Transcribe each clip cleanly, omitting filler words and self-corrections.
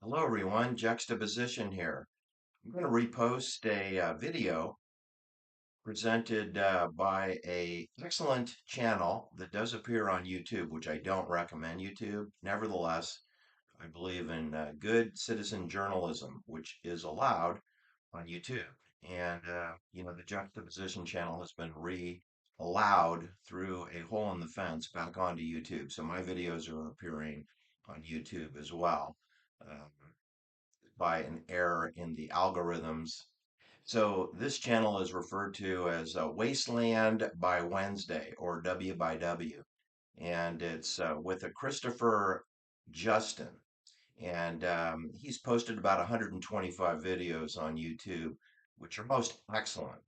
Hello everyone, Juxtaposition here. I'm going to repost a video presented by a excellent channel that does appear on YouTube, which I don't recommend YouTube. Nevertheless, I believe in good citizen journalism, which is allowed on YouTube. And the Juxtaposition channel has been allowed through a hole in the fence back onto YouTube. So my videos are appearing on YouTube as well. Um, by an error in the algorithms. So this channel is referred to as Wasteland by Wednesday, or W by W, and it's with a Christopher Justin, and he's posted about 125 videos on YouTube, which are most excellent.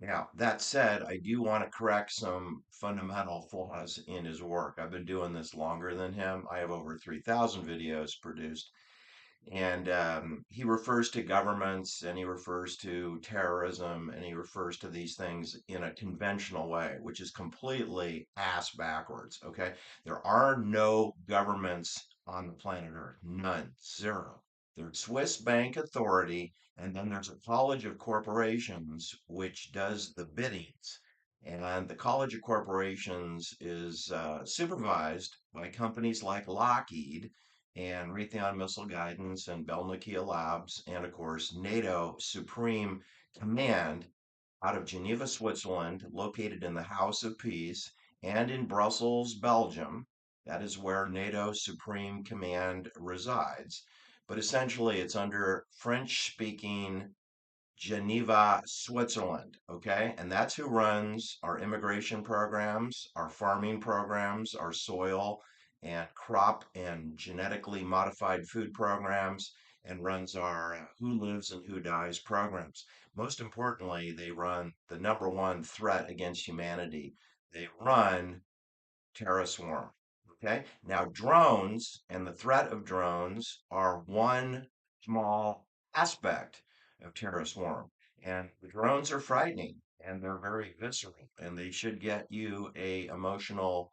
Now, that said, I do want to correct some fundamental flaws in his work. I've been doing this longer than him. I have over 3,000 videos produced, and he refers to governments and he refers to terrorism and he refers to these things in a conventional way, which is completely ass backwards. Okay. There are no governments on the planet Earth, none, zero. There's Swiss Bank Authority, and then there's a College of Corporations which does the biddings. And the College of Corporations is supervised by companies like Lockheed and Raytheon Missile Guidance and Bell Nuclear Labs, and of course, NATO Supreme Command out of Geneva, Switzerland, located in the House of Peace, and in Brussels, Belgium. That is where NATO Supreme Command resides. But essentially, it's under French speaking Geneva, Switzerland. Okay. And that's who runs our immigration programs, our farming programs, our soil and crop and genetically modified food programs, and runs our who lives and who dies programs. Most importantly, they run the number one threat against humanity. They run Terra swarm. Okay. Now, drones and the threat of drones are one small aspect of Terra swarm. And the drones are frightening and they're very visceral and they should get you a emotional,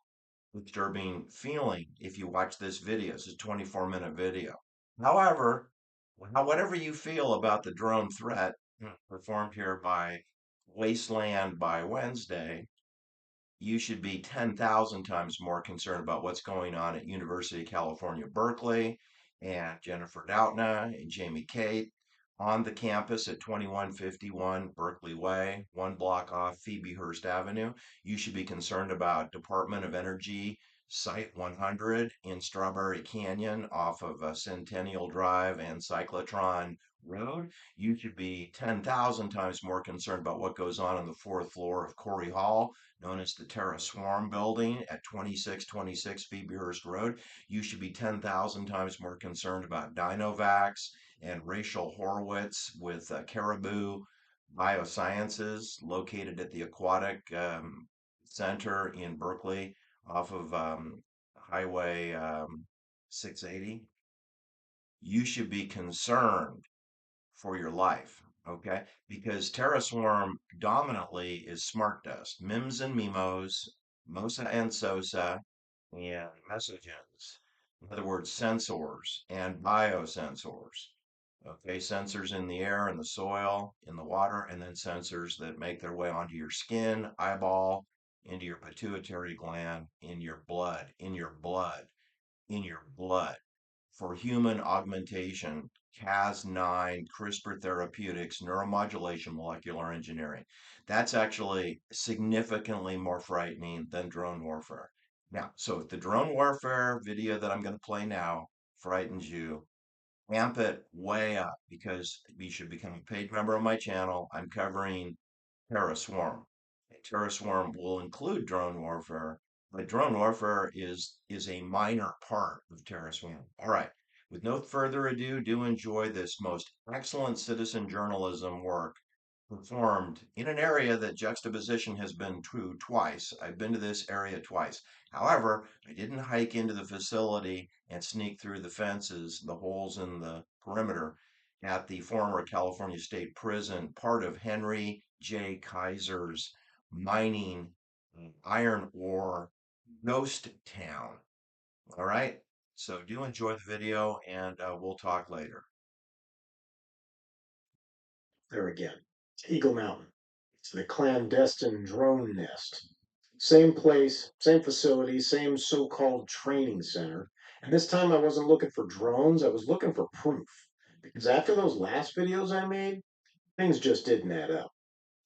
disturbing feeling if you watch this video. This is a 24-minute video. However, whatever you feel about the drone threat performed here by Wasteland by Wednesday, you should be 10,000 times more concerned about what's going on at University of California, Berkeley, and Jennifer Doudna and Jamie Kate on the campus at 2151 Berkeley Way, one block off Phoebe Hearst Avenue. You should be concerned about Department of Energy Site 100 in Strawberry Canyon off of Centennial Drive and Cyclotron Road. You should be 10,000 times more concerned about what goes on the fourth floor of Corey Hall, known as the Terra Swarm Building at 2626 Phoebehurst Road. You should be 10,000 times more concerned about Dinovax and Rachel Horowitz with Caribou Biosciences, located at the Aquatic Center in Berkeley off of Highway 680. You should be concerned for your life, okay? Because TerraSwarm dominantly is smart dust, MIMS and MIMOs, MOSA and SOSA, and mesogens. In other words, sensors and biosensors. Okay, sensors in the air, in the soil, in the water, and then sensors that make their way onto your skin, eyeball, into your pituitary gland, in your blood, in your blood, in your blood for human augmentation, Cas9, CRISPR therapeutics, neuromodulation, molecular engineering. That's actually significantly more frightening than drone warfare. Now, so if the drone warfare video that I'm going to play now frightens you, amp it way up because you should become a paid member of my channel. I'm covering TerraSwarm. TerraSwarm will include drone warfare, but drone warfare is a minor part of TerraSwarm. All right. With no further ado, do enjoy this most excellent citizen journalism work performed in an area that juxtaposition has been to twice. I've been to this area twice. However, I didn't hike into the facility and sneak through the fences, the holes in the perimeter at the former California State Prison, part of Henry J. Kaiser's mining iron ore ghost town. All right. So do enjoy the video and we'll talk later. There again. It's Eagle Mountain. It's the clandestine drone nest. Same place, same facility, same so called training center. And this time I wasn't looking for drones, I was looking for proof. Because after those last videos I made, things just didn't add up.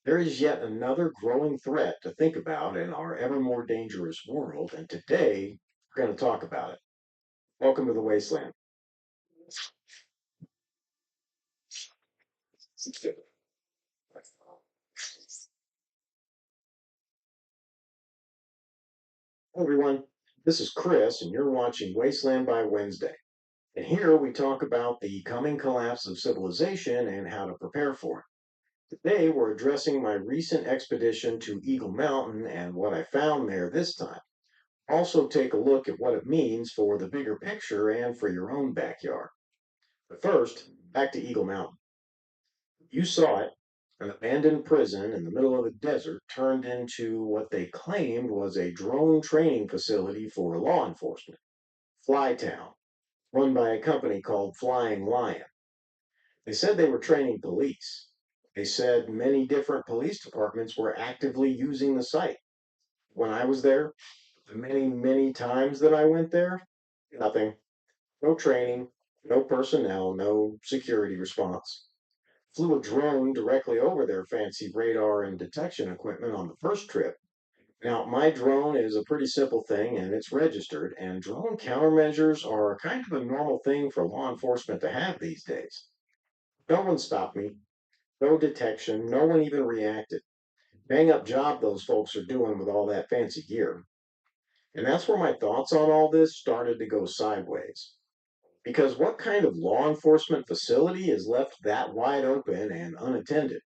There is yet another growing threat to think about in our ever more dangerous world, and today we're going to talk about it. Welcome to the Wasteland. Hey everyone, this is Chris, and you're watching Wasteland by Wednesday. And here we talk about the coming collapse of civilization and how to prepare for it. Today we're addressing my recent expedition to Eagle Mountain and what I found there this time. Also, take a look at what it means for the bigger picture and for your own backyard. But first, back to Eagle Mountain. You saw it, an abandoned prison in the middle of the desert turned into what they claimed was a drone training facility for law enforcement. Flytown, run by a company called Flying Lion. They said they were training police. They said many different police departments were actively using the site. When I was there, the many, many times that I went there, nothing. No training, no personnel, no security response. Flew a drone directly over their fancy radar and detection equipment on the first trip. Now, my drone is a pretty simple thing and it's registered, and drone countermeasures are kind of a normal thing for law enforcement to have these days. No one stopped me, no detection, no one even reacted. Bang up job those folks are doing with all that fancy gear. And that's where my thoughts on all this started to go sideways. Because what kind of law enforcement facility is left that wide open and unattended?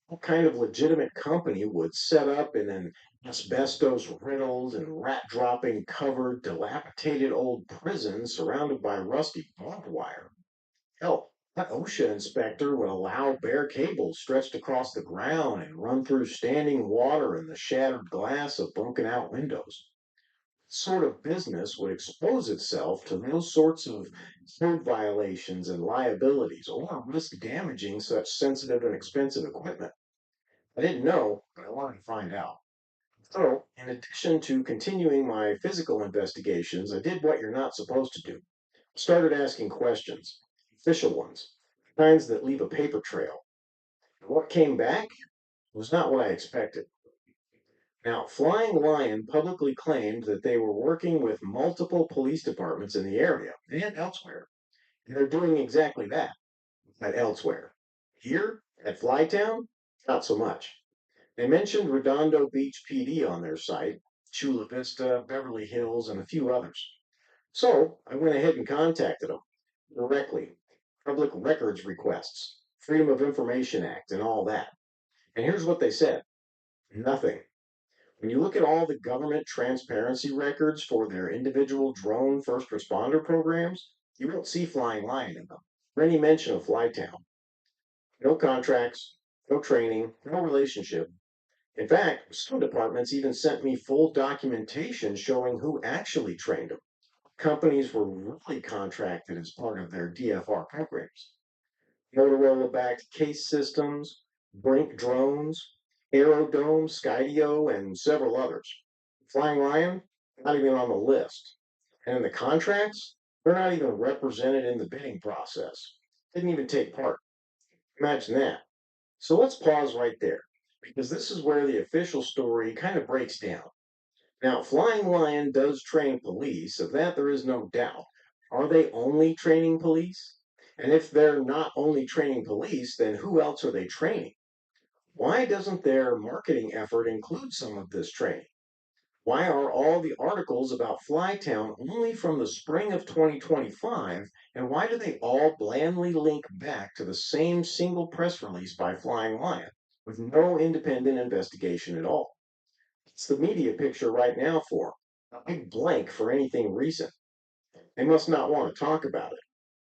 What kind of legitimate company would set up in an asbestos riddled and rat dropping covered, dilapidated old prison surrounded by rusty barbed wire? Hell, that OSHA inspector would allow bare cables stretched across the ground and run through standing water and the shattered glass of broken out windows. Sort of business would expose itself to those sorts of code violations and liabilities or risk damaging such sensitive and expensive equipment? I didn't know, but I wanted to find out. So, in addition to continuing my physical investigations, I did what you're not supposed to do. Started asking questions, official ones, kinds that leave a paper trail. And what came back was not what I expected. Now, Flying Lion publicly claimed that they were working with multiple police departments in the area and elsewhere. And they're doing exactly that at elsewhere. Here, at Flytown, not so much. They mentioned Redondo Beach PD on their site, Chula Vista, Beverly Hills, and a few others. So I went ahead and contacted them directly. Public records requests, Freedom of Information Act, and all that. And here's what they said: nothing. When you look at all the government transparency records for their individual drone first responder programs, you won't see Flying Lion in them, or any mention of Flytown. No contracts, no training, no relationship. In fact, some departments even sent me full documentation showing who actually trained them. Companies were really contracted as part of their DFR programs. Motorola-backed Case Systems, Brink Drones, Aerodome, Skydio, and several others. Flying Lion, not even on the list. And in the contracts, they're not even represented in the bidding process. Didn't even take part. Imagine that. So let's pause right there, because this is where the official story kind of breaks down. Now, Flying Lion does train police, of that there is no doubt. Are they only training police? And if they're not only training police, then who else are they training? Why doesn't their marketing effort include some of this training? Why are all the articles about Flytown only from the spring of 2025? And why do they all blandly link back to the same single press release by Flying Lion with no independent investigation at all? It's the media picture right now for a big blank for anything recent. They must not want to talk about it.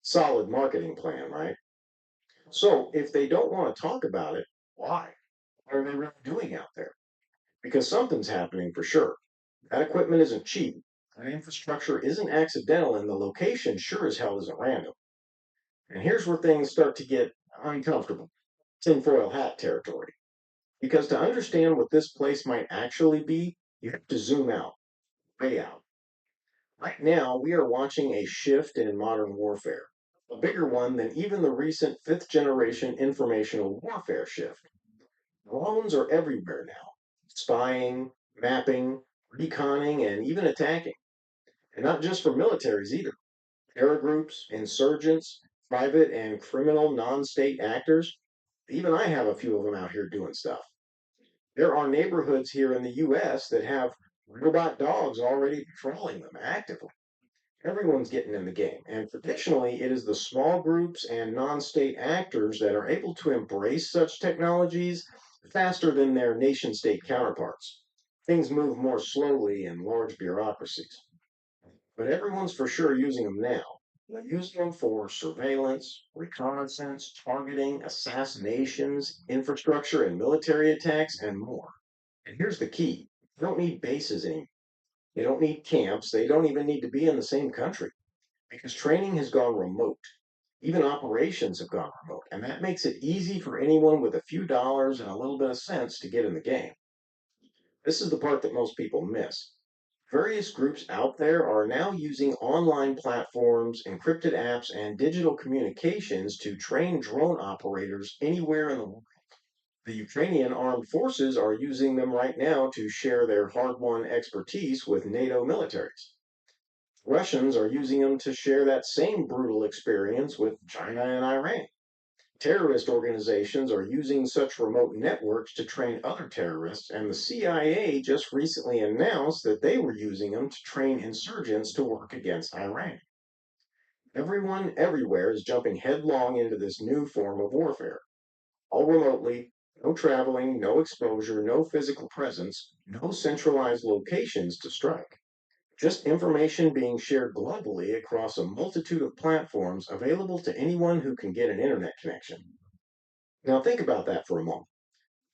Solid marketing plan, right? So if they don't want to talk about it, why? What are they really doing out there? Because something's happening for sure. That equipment isn't cheap. That infrastructure isn't accidental and the location sure as hell isn't random. And here's where things start to get uncomfortable. Tinfoil hat territory. Because to understand what this place might actually be, you have to zoom out, way out. Right now, we are watching a shift in modern warfare, a bigger one than even the recent fifth generation informational warfare shift. Drones are everywhere now, spying, mapping, reconning, and even attacking. And not just for militaries either. Terror groups, insurgents, private and criminal non state actors. Even I have a few of them out here doing stuff. There are neighborhoods here in the US that have robot dogs already patrolling them actively. Everyone's getting in the game, and traditionally it is the small groups and non state actors that are able to embrace such technologies faster than their nation state counterparts. Things move more slowly in large bureaucracies, but everyone's for sure using them now. They're using them for surveillance, reconnaissance, targeting, assassinations, infrastructure and military attacks, and more. And here's the key: they don't need bases anymore. They don't need camps. They don't even need to be in the same country because training has gone remote. Even operations have gone remote, and that makes it easy for anyone with a few dollars and a little bit of sense to get in the game. This is the part that most people miss. Various groups out there are now using online platforms, encrypted apps, and digital communications to train drone operators anywhere in the world. The Ukrainian armed forces are using them right now to share their hard won expertise with NATO militaries. Russians are using them to share that same brutal experience with China and Iran. Terrorist organizations are using such remote networks to train other terrorists, and the CIA just recently announced that they were using them to train insurgents to work against Iran. Everyone everywhere is jumping headlong into this new form of warfare, all remotely, no traveling, no exposure, no physical presence, no centralized locations to strike. Just information being shared globally across a multitude of platforms available to anyone who can get an internet connection. Now, think about that for a moment.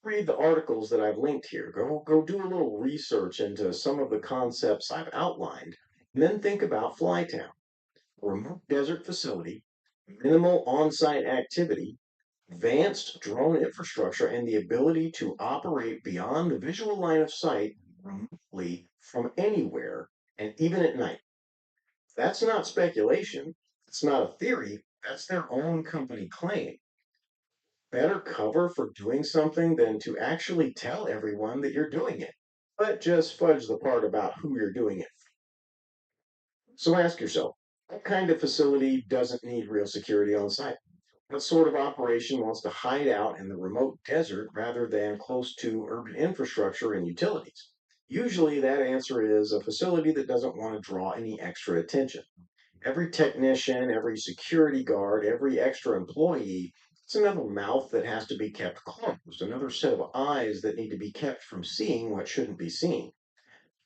Read the articles that I've linked here. Go do a little research into some of the concepts I've outlined. And then think about Flytown, a remote desert facility, minimal on site activity, advanced drone infrastructure, and the ability to operate beyond the visual line of sight remotely from anywhere and even at night. That's not speculation. It's not a theory. That's their own company claim. Better cover for doing something than to actually tell everyone that you're doing it, but just fudge the part about who you're doing it. So ask yourself, what kind of facility doesn't need real security on site? What sort of operation wants to hide out in the remote desert rather than close to urban infrastructure and utilities? Usually that answer is a facility that doesn't want to draw any extra attention. Every technician, every security guard, every extra employee, it's another mouth that has to be kept closed, another set of eyes that need to be kept from seeing what shouldn't be seen.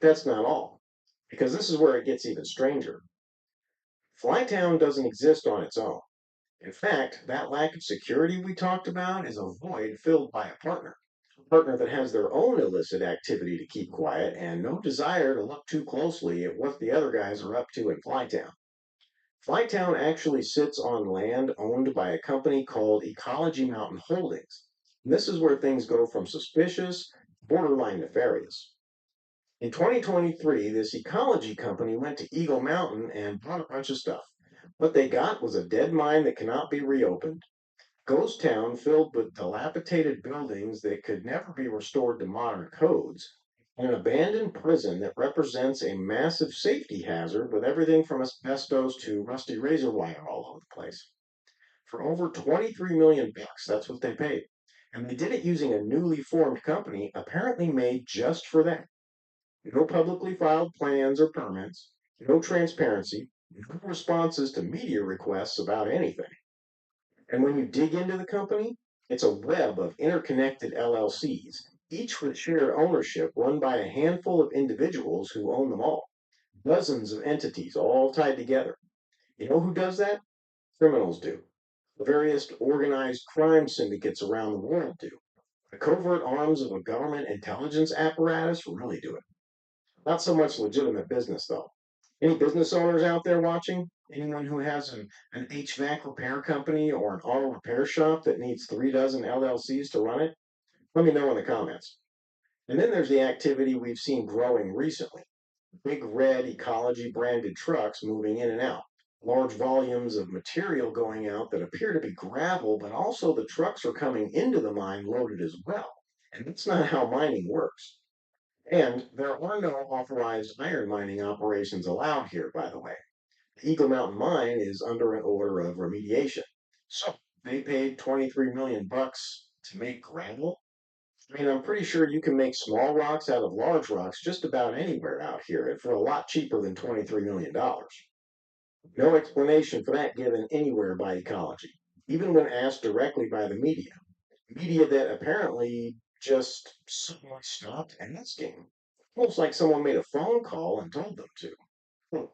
That's not all, because this is where it gets even stranger. Flytown doesn't exist on its own. In fact, that lack of security we talked about is a void filled by a partner that has their own illicit activity to keep quiet and no desire to look too closely at what the other guys are up to in Flytown. Flytown actually sits on land owned by a company called Ecology Mountain Holdings. And this is where things go from suspicious, borderline nefarious. In 2023, this ecology company went to Eagle Mountain and bought a bunch of stuff. What they got was a dead mine that cannot be reopened, ghost town filled with dilapidated buildings that could never be restored to modern codes, and an abandoned prison that represents a massive safety hazard with everything from asbestos to rusty razor wire all over the place. For over 23 million bucks, that's what they paid. And they did it using a newly formed company apparently made just for that. No publicly filed plans or permits, no transparency, no responses to media requests about anything. And when you dig into the company, it's a web of interconnected LLCs, each with shared ownership run by a handful of individuals who own them all. Dozens of entities all tied together. You know who does that? Criminals do. The various organized crime syndicates around the world do. The covert arms of a government intelligence apparatus really do it. Not so much legitimate business, though. Any business owners out there watching? Anyone who has an HVAC repair company or an auto repair shop that needs 3 dozen LLCs to run it? Let me know in the comments. And then there's the activity we've seen growing recently. Big red ecology branded trucks moving in and out. Large volumes of material going out that appear to be gravel, but also the trucks are coming into the mine loaded as well. And that's not how mining works. And there are no authorized iron mining operations allowed here, by the way. Eagle Mountain Mine is under an order of remediation. So they paid 23 million bucks to make gravel. I mean, I'm pretty sure you can make small rocks out of large rocks just about anywhere out here, and for a lot cheaper than $23 million. No explanation for that given anywhere by ecology, even when asked directly by the media. Media that apparently just suddenly stopped asking. Almost like someone made a phone call and told them to. Hmm.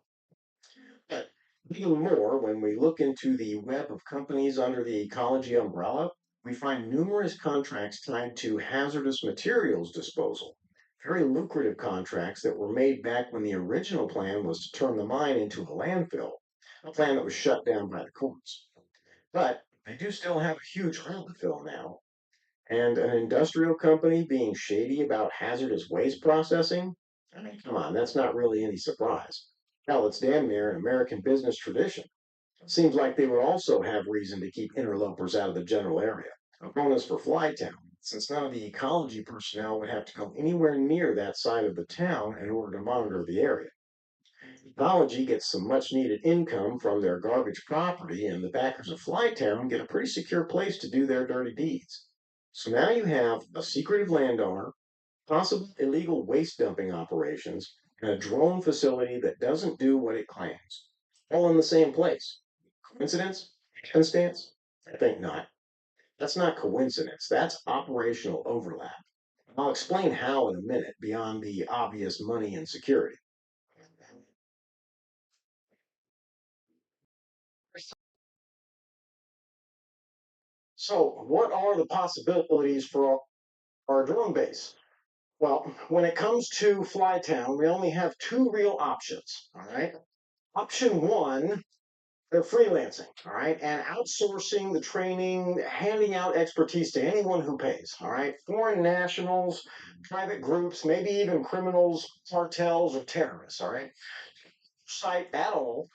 But even more, when we look into the web of companies under the ecology umbrella, we find numerous contracts tied to hazardous materials disposal. Very lucrative contracts that were made back when the original plan was to turn the mine into a landfill, a plan that was shut down by the courts. But they do still have a huge hole to fill now. And an industrial company being shady about hazardous waste processing? I mean, come on, that's not really any surprise. Hell, it's damn near an American business tradition. It seems like they would also have reason to keep interlopers out of the general area. A bonus for Flytown, since none of the ecology personnel would have to come anywhere near that side of the town in order to monitor the area. Ecology gets some much needed income from their garbage property, and the backers of Flytown get a pretty secure place to do their dirty deeds. So now you have a secretive landowner, possible illegal waste dumping operations, and a drone facility that doesn't do what it claims, all in the same place. Coincidence? Happenstance? I think not. That's not coincidence. That's operational overlap. I'll explain how in a minute beyond the obvious money and security. So, what are the possibilities for our drone base? Well, when it comes to Flytown, we only have two real options. All right. Option one, they're freelancing, all right, and outsourcing the training, handing out expertise to anyone who pays, all right, foreign nationals, private groups, maybe even criminals, cartels, or terrorists, all right, site at all,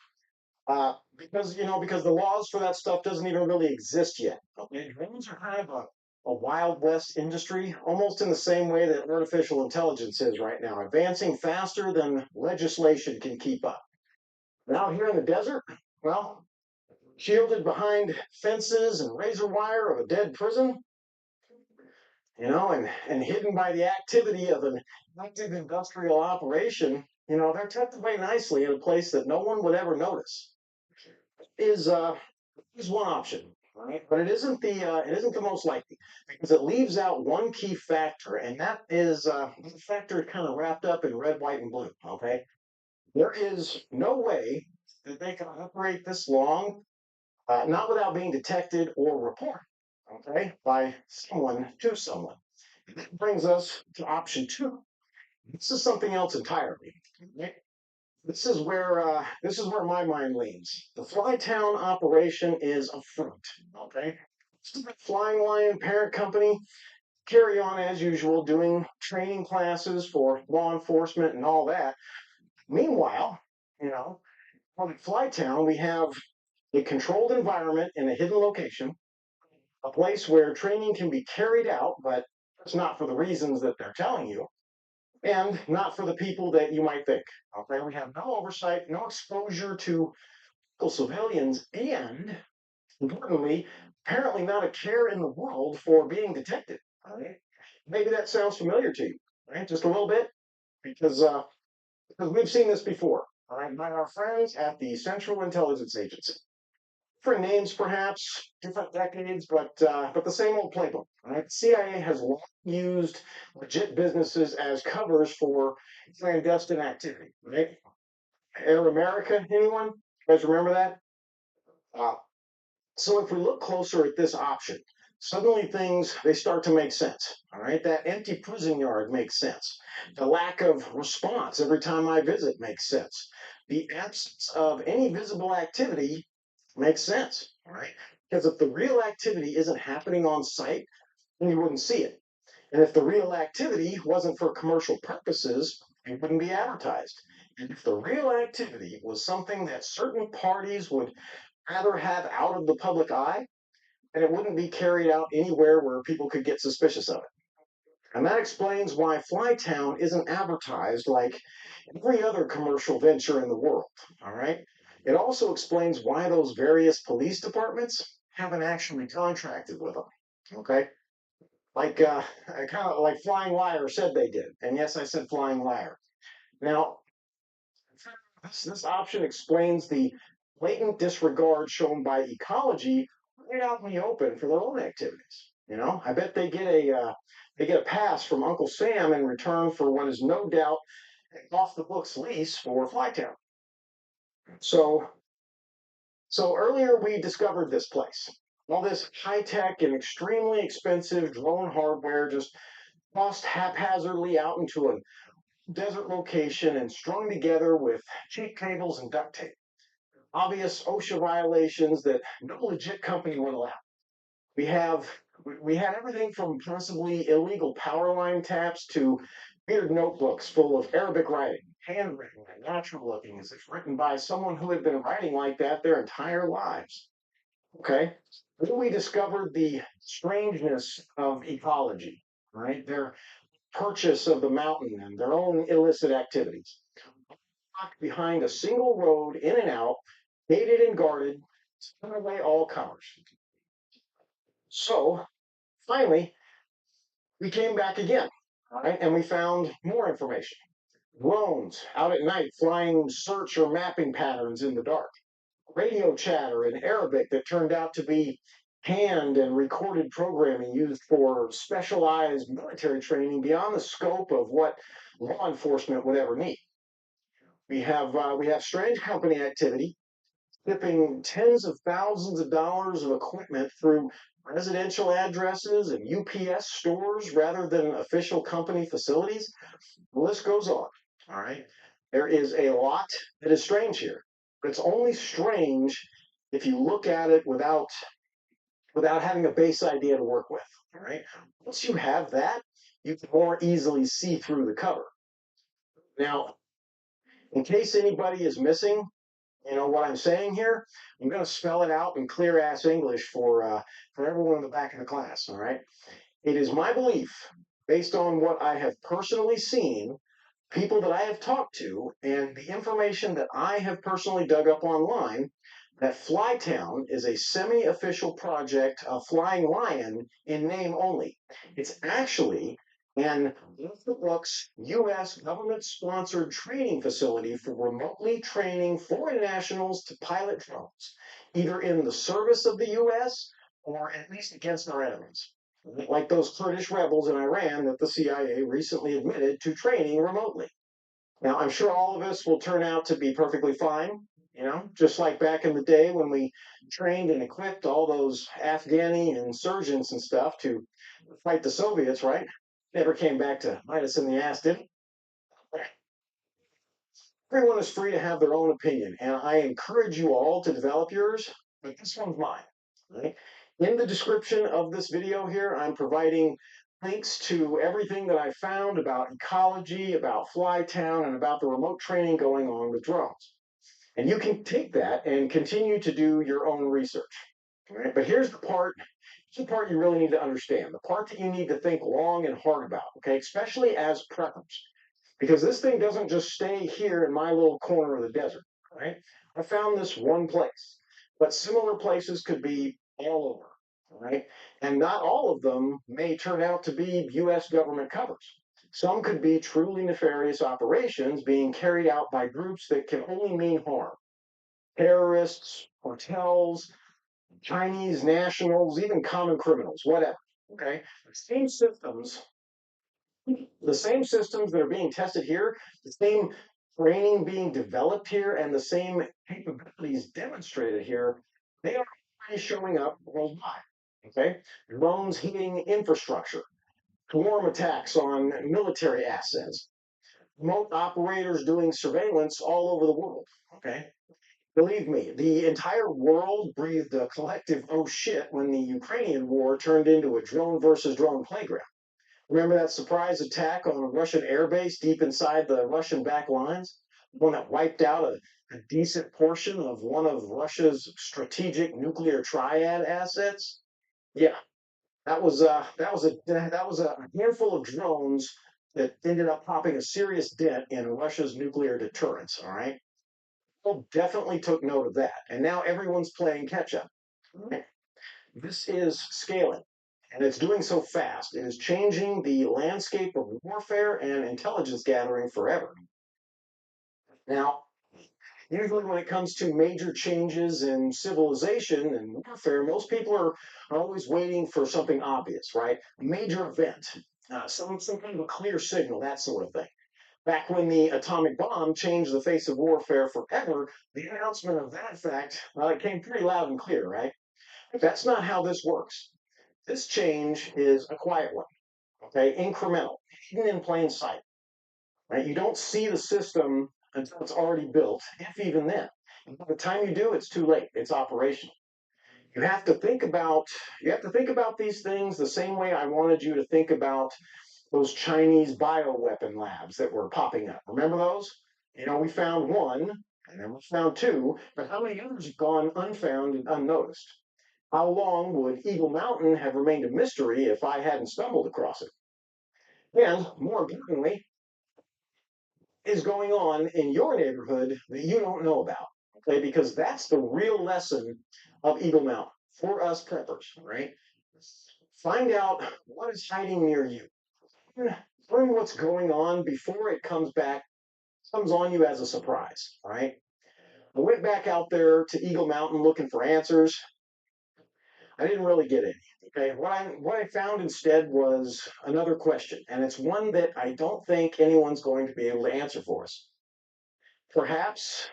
because the laws for that stuff doesn't even really exist yet. Okay, drones are kind of a wild west industry, almost in the same way that artificial intelligence is right now, advancing faster than legislation can keep up. Now here in the desert, well, shielded behind fences and razor wire of a dead prison, and hidden by the activity of an active industrial operation, they're tucked away nicely in a place that no one would ever notice. Is is one option, right? But it isn't the most likely because it leaves out one key factor, and that is the factor kind of wrapped up in red, white, and blue. Okay, there is no way that they can operate this long not without being detected or reported, okay, by someone to someone. That brings us to option two. This is something else entirely. Okay? This is where my mind leans. The Flytown operation is a front. Okay, Flying Lion parent company carry on as usual, doing training classes for law enforcement and all that. Meanwhile, you know, on Flytown, we have a controlled environment in a hidden location, a place where training can be carried out, but it's not for the reasons that they're telling you, and not for the people that you might think. Okay, we have no oversight, no exposure to civilians, and importantly, apparently not a care in the world for being detected. All right, maybe that sounds familiar to you, right? Just a little bit, because we've seen this before. All right, by our friends at the Central Intelligence Agency. Different names, perhaps, different decades, but the same old playbook. Right? The CIA has long used legit businesses as covers for clandestine activity. Right? Air America, anyone? You guys remember that? Uh, so if we look closer at this option, suddenly things they start to make sense. All right, that empty prison yard makes sense. The lack of response every time I visit makes sense. the absence of any visible activity makes sense, right? Because if the real activity isn't happening on site, then you wouldn't see it. And if the real activity wasn't for commercial purposes, it wouldn't be advertised. And if the real activity was something that certain parties would rather have out of the public eye, then it wouldn't be carried out anywhere where people could get suspicious of it. And that explains why Flytown isn't advertised like every other commercial venture in the world. All right. It also explains why those various police departments haven't actually contracted with them. Okay. Like, kind of like Flying Liar said they did. And yes, I said Flying Liar. Now, this option explains the blatant disregard shown by ecology right out in the open for their own activities. I bet they get a pass from Uncle Sam in return for what is no doubt an off the books lease for Flytown. So so earlier we discovered this place. All this high tech and extremely expensive drone hardware just tossed haphazardly out into a desert location and strung together with cheap cables and duct tape. Obvious OSHA violations that no legit company would allow. We have we had everything from possibly illegal power line taps to weird notebooks full of Arabic writing, handwritten and natural looking, as if written by someone who had been writing like that their entire lives. Okay. Then we discovered the strangeness of ecology, right? Their purchase of the mountain and their own illicit activities. Locked behind a single road in and out, gated and guarded, turn away all comers. So finally, we came back again, all right, and we found more information. Drones out at night flying search or mapping patterns in the dark. Radio chatter in Arabic that turned out to be hand and recorded programming used for specialized military training beyond the scope of what law enforcement would ever need. We have strange company activity, shipping tens of thousands of dollars of equipment through residential addresses and UPS stores rather than official company facilities. The list goes on. All right. There is a lot that is strange here, but it's only strange if you look at it without having a base idea to work with. All right. Once you have that, you can more easily see through the cover. Now, in case anybody is missing, what I'm saying here, I'm going to spell it out in clear ass English for everyone in the back of the class. All right. It is my belief, based on what I have personally seen, people that I have talked to, and the information that I have personally dug up online, that Flytown is a semi official project of Flying Lion in name only. It's actually an off the books U.S. government sponsored training facility for remotely training foreign nationals to pilot drones, either in the service of the U.S. or at least against our enemies. Like those Kurdish rebels in Iran that the CIA recently admitted to training remotely. Now, I'm sure all of us will turn out to be perfectly fine, just like back in the day when we trained and equipped all those Afghani insurgents and stuff to fight the Soviets, right? Never came back to bite us in the ass, did it? Everyone is free to have their own opinion, and I encourage you all to develop yours, but this one's mine. Right? In the description of this video here, I'm providing links to everything that I found about ecology, about Flytown, and about the remote training going on with drones. And you can take that and continue to do your own research. Right? But here's the part you really need to understand, the part that you need to think long and hard about, okay, especially as preppers. Because this thing doesn't just stay here in my little corner of the desert, right? I found this one place, but similar places could be all over, right? And not all of them may turn out to be U.S. government covers. Some could be truly nefarious operations being carried out by groups that can only mean harm. Terrorists, cartels, Chinese nationals, even common criminals, whatever. Okay, the same systems that are being tested here, the same training being developed here, and the same capabilities demonstrated here, they are already showing up worldwide. Okay, drones hitting infrastructure, swarm attacks on military assets, remote operators doing surveillance all over the world. Okay. Believe me, the entire world breathed a collective oh shit when the Ukrainian war turned into a drone versus drone playground. Remember that surprise attack on a Russian airbase deep inside the Russian back lines? The one that wiped out a decent portion of one of Russia's strategic nuclear triad assets? Yeah, that was a handful of drones that ended up popping a serious dent in Russia's nuclear deterrence. All right, people definitely took note of that, and now everyone's playing catch up. This is scaling, and it's doing so fast. It is changing the landscape of warfare and intelligence gathering forever. Now, usually when it comes to major changes in civilization and warfare, most people are always waiting for something obvious, right? A major event, some kind of a clear signal, that sort of thing. Back when the atomic bomb changed the face of warfare forever, the announcement of that fact came pretty loud and clear, right? But that's not how this works. This change is a quiet one, okay? Incremental, hidden in plain sight, right? You don't see the system until it's already built, if even then. And by the time you do, it's too late. It's operational. You have to think about you have to think about these things the same way I wanted you to think about those Chinese bioweapon labs that were popping up. Remember those? We found one, and then we found two, but how many others have gone unfound and unnoticed? How long would Eagle Mountain have remained a mystery if I hadn't stumbled across it? And more importantly, is going on in your neighborhood that you don't know about? Okay, because that's the real lesson of Eagle Mountain for us preppers, right? Find out what is hiding near you. Learn what's going on before it comes on you as a surprise. All right. I went back out there to Eagle Mountain looking for answers. I didn't really get any. Okay, what I found instead was another question, and it's one that I don't think anyone's going to be able to answer for us. Perhaps,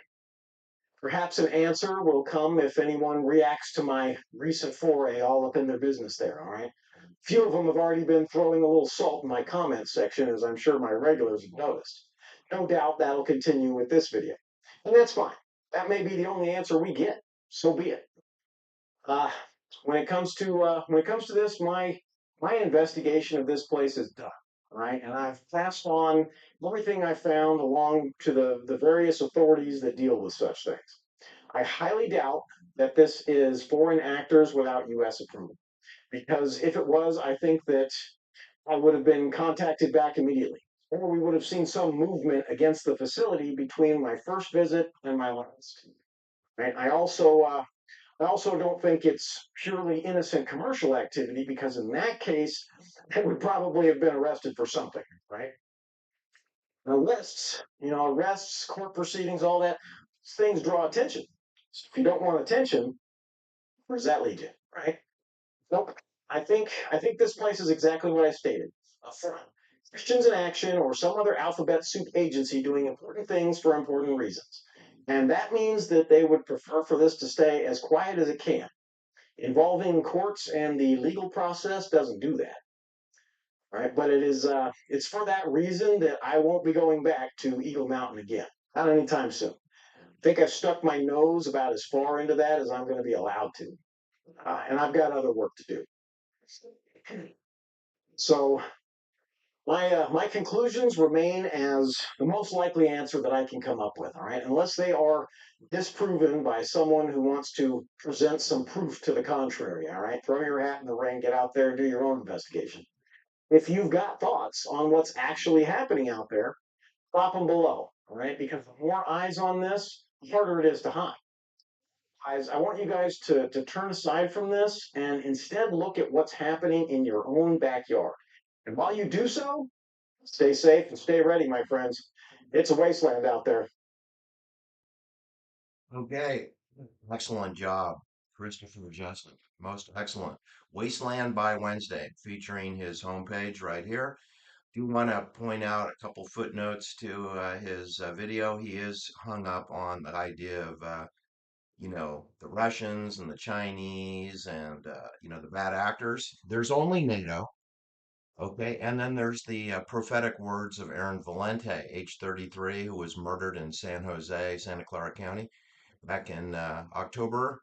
perhaps an answer will come if anyone reacts to my recent foray all up in their business there. All right, few of them have already been throwing a little salt in my comment section, as I'm sure my regulars have noticed. No doubt that'll continue with this video, and that's fine. That may be the only answer we get. So be it. Uh, when it comes to this, my investigation of this place is done, right? And I've passed on everything I found along to the various authorities that deal with such things. I highly doubt that this is foreign actors without U.S. approval, because if it was, I think that I would have been contacted back immediately, or we would have seen some movement against the facility between my first visit and my last. Right? I also don't think it's purely innocent commercial activity because in that case, I would probably have been arrested for something, right? Arrests, court proceedings, all that, things draw attention. So if you don't want attention, where does that lead you, right? Nope. I think this place is exactly what I stated. A front. Christians in action or some other alphabet soup agency doing important things for important reasons. And that means that they would prefer for this to stay as quiet as it can. Involving courts and the legal process doesn't do that, right? But it's for that reason that I won't be going back to Eagle Mountain again, not anytime soon. I think I've stuck my nose about as far into that as I'm going to be allowed to, and I've got other work to do. So my conclusions remain as the most likely answer that I can come up with. All right, unless they are disproven by someone who wants to present some proof to the contrary. All right, throw your hat in the ring, get out there, and do your own investigation. If you've got thoughts on what's actually happening out there, drop them below. All right, because the more eyes on this, the harder it is to hide. Guys, I want you guys to turn aside from this and instead look at what's happening in your own backyard. And while you do so, stay safe and stay ready, my friends. It's a wasteland out there. Okay. Excellent job, Christopher Justin. Most excellent. Wasteland by Wednesday, featuring his homepage right here. Do want to point out a couple footnotes to his video. He is hung up on the idea of, the Russians and the Chinese and, the bad actors. There's only NATO. Okay, and then there's the prophetic words of Aaron Valente, age 33, who was murdered in San Jose, Santa Clara County, back in October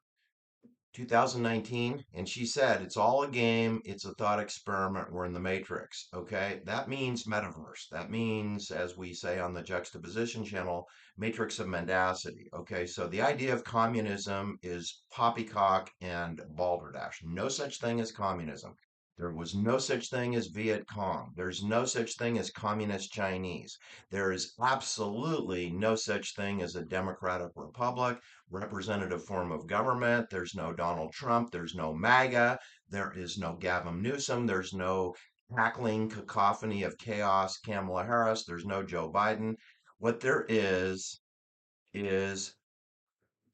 2019. And she said, it's all a game, it's a thought experiment, we're in the matrix. Okay, that means metaverse. That means, as we say on the juxtaposition channel, matrix of mendacity. Okay, so the idea of communism is poppycock and balderdash. No such thing as communism. There was no such thing as Viet Cong. There's no such thing as communist Chinese. There is absolutely no such thing as a democratic republic, representative form of government. There's no Donald Trump. There's no MAGA. There is no Gavin Newsom. There's no cackling cacophony of chaos, Kamala Harris. There's no Joe Biden. What there is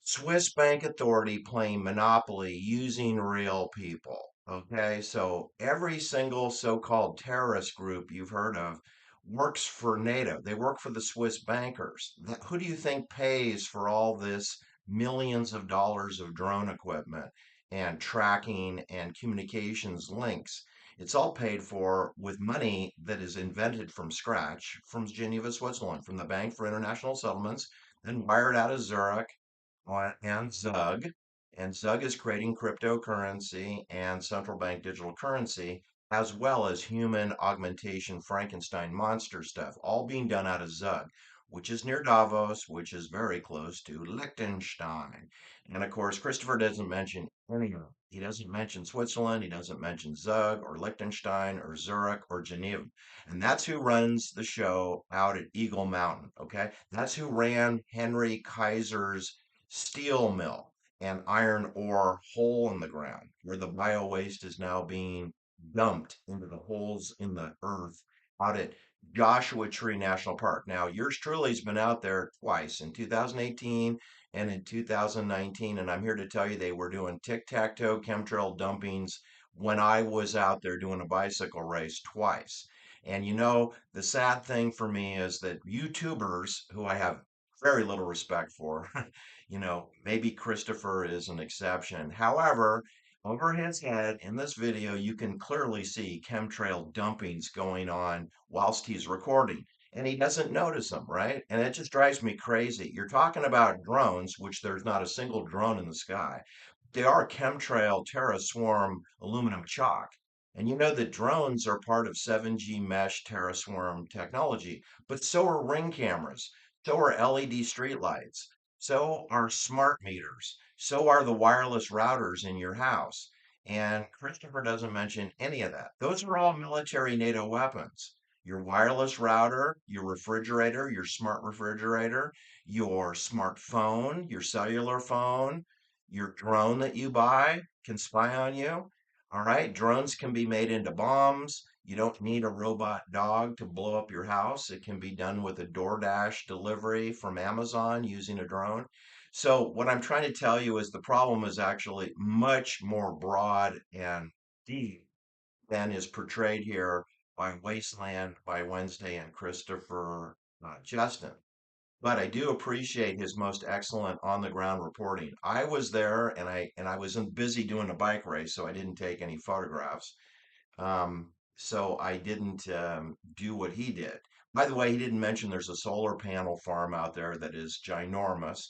Swiss bank authority playing Monopoly using real people. Okay, so every single so-called terrorist group you've heard of works for NATO. They work for the Swiss bankers. Who do you think pays for all this millions of dollars of drone equipment and tracking and communications links? It's all paid for with money that is invented from scratch from Geneva, Switzerland, from the Bank for International Settlements, then wired out of Zurich and Zug. And Zug is creating cryptocurrency and central bank digital currency, as well as human augmentation Frankenstein monster stuff, all being done out of Zug, which is near Davos, which is very close to Liechtenstein. And of course, Christopher doesn't mention any of them. He doesn't mention Switzerland, he doesn't mention Zug or Liechtenstein or Zurich or Geneva. And that's who runs the show out at Eagle Mountain, okay? That's who ran Henry Kaiser's steel mill and iron ore hole in the ground where the bio waste is now being dumped into the holes in the earth out at Joshua Tree National Park. Now, yours truly has been out there twice in 2018 and in 2019, and I'm here to tell you they were doing tic-tac-toe chemtrail dumpings when I was out there doing a bicycle race twice. And the sad thing for me is that YouTubers, who I have very little respect for, maybe Christopher is an exception. However, over his head in this video, you can clearly see chemtrail dumpings going on whilst he's recording. And he doesn't notice them, right? And it just drives me crazy. You're talking about drones, which there's not a single drone in the sky. They are chemtrail Terra swarm aluminum chalk. And you know that drones are part of 7G mesh Terra swarm technology, but so are ring cameras, so are LED streetlights. So are smart meters. So are the wireless routers in your house. And Christopher doesn't mention any of that. Those are all military NATO weapons. Your wireless router, your refrigerator, your smart refrigerator, your smartphone, your cellular phone, your drone that you buy can spy on you. All right, drones can be made into bombs. You don't need a robot dog to blow up your house. It can be done with a DoorDash delivery from Amazon using a drone. So, what I'm trying to tell you is the problem is actually much more broad and deep than is portrayed here by Wasteland, by Wednesday, and Christopher Justin. But I do appreciate his most excellent on the ground reporting. I was there and I was busy doing a bike race, so I didn't take any photographs. So I didn't do what he did. By the way, he didn't mention there's a solar panel farm out there that is ginormous.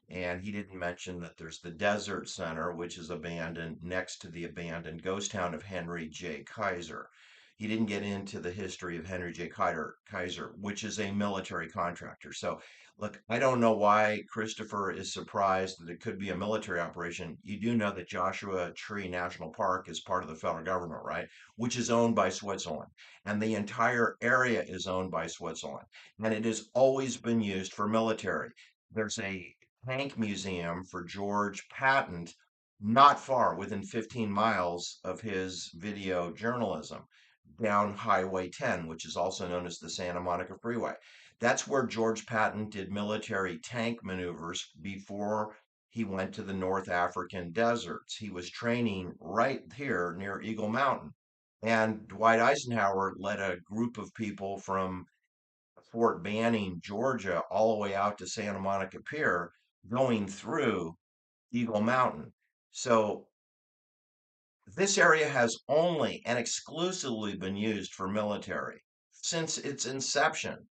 And he didn't mention that there's the Desert Center, which is abandoned next to the abandoned ghost town of Henry J. Kaiser. He didn't get into the history of Henry J. Kaiser, which is a military contractor. So, look, I don't know why Christopher is surprised that it could be a military operation. You do know that Joshua Tree National Park is part of the federal government, right? Which is owned by Switzerland. And the entire area is owned by Switzerland. And it has always been used for military. There's a tank museum for George Patton not far, within 15 miles of his video journalism, down Highway 10, which is also known as the Santa Monica Freeway. That's where George Patton did military tank maneuvers before he went to the North African deserts. He was training right here near Eagle Mountain. And Dwight Eisenhower led a group of people from Fort Banning, Georgia, all the way out to Santa Monica Pier, going through Eagle Mountain. So This area has only and exclusively been used for military since its inception.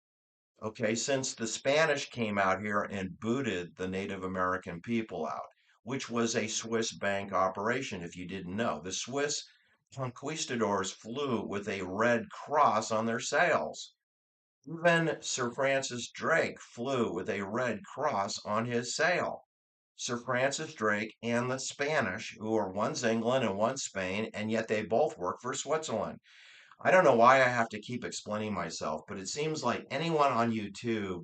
Okay, since the Spanish came out here and booted the Native American people out, which was a Swiss bank operation, if you didn't know. The Swiss conquistadors flew with a red cross on their sails. Even Sir Francis Drake flew with a red cross on his sail. Sir Francis Drake and the Spanish, who are one's England and one's Spain, and yet they both work for Switzerland. I don't know why I have to keep explaining myself, but it seems like anyone on YouTube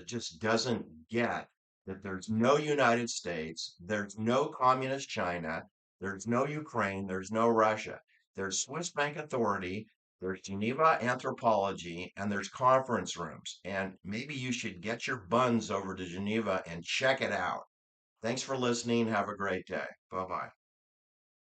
just doesn't get that there's no United States, there's no communist China, there's no Ukraine, there's no Russia. There's Swiss Bank Authority, there's Geneva Anthropology, and there's conference rooms. And maybe you should get your buns over to Geneva and check it out. Thanks for listening. Have a great day. Bye bye.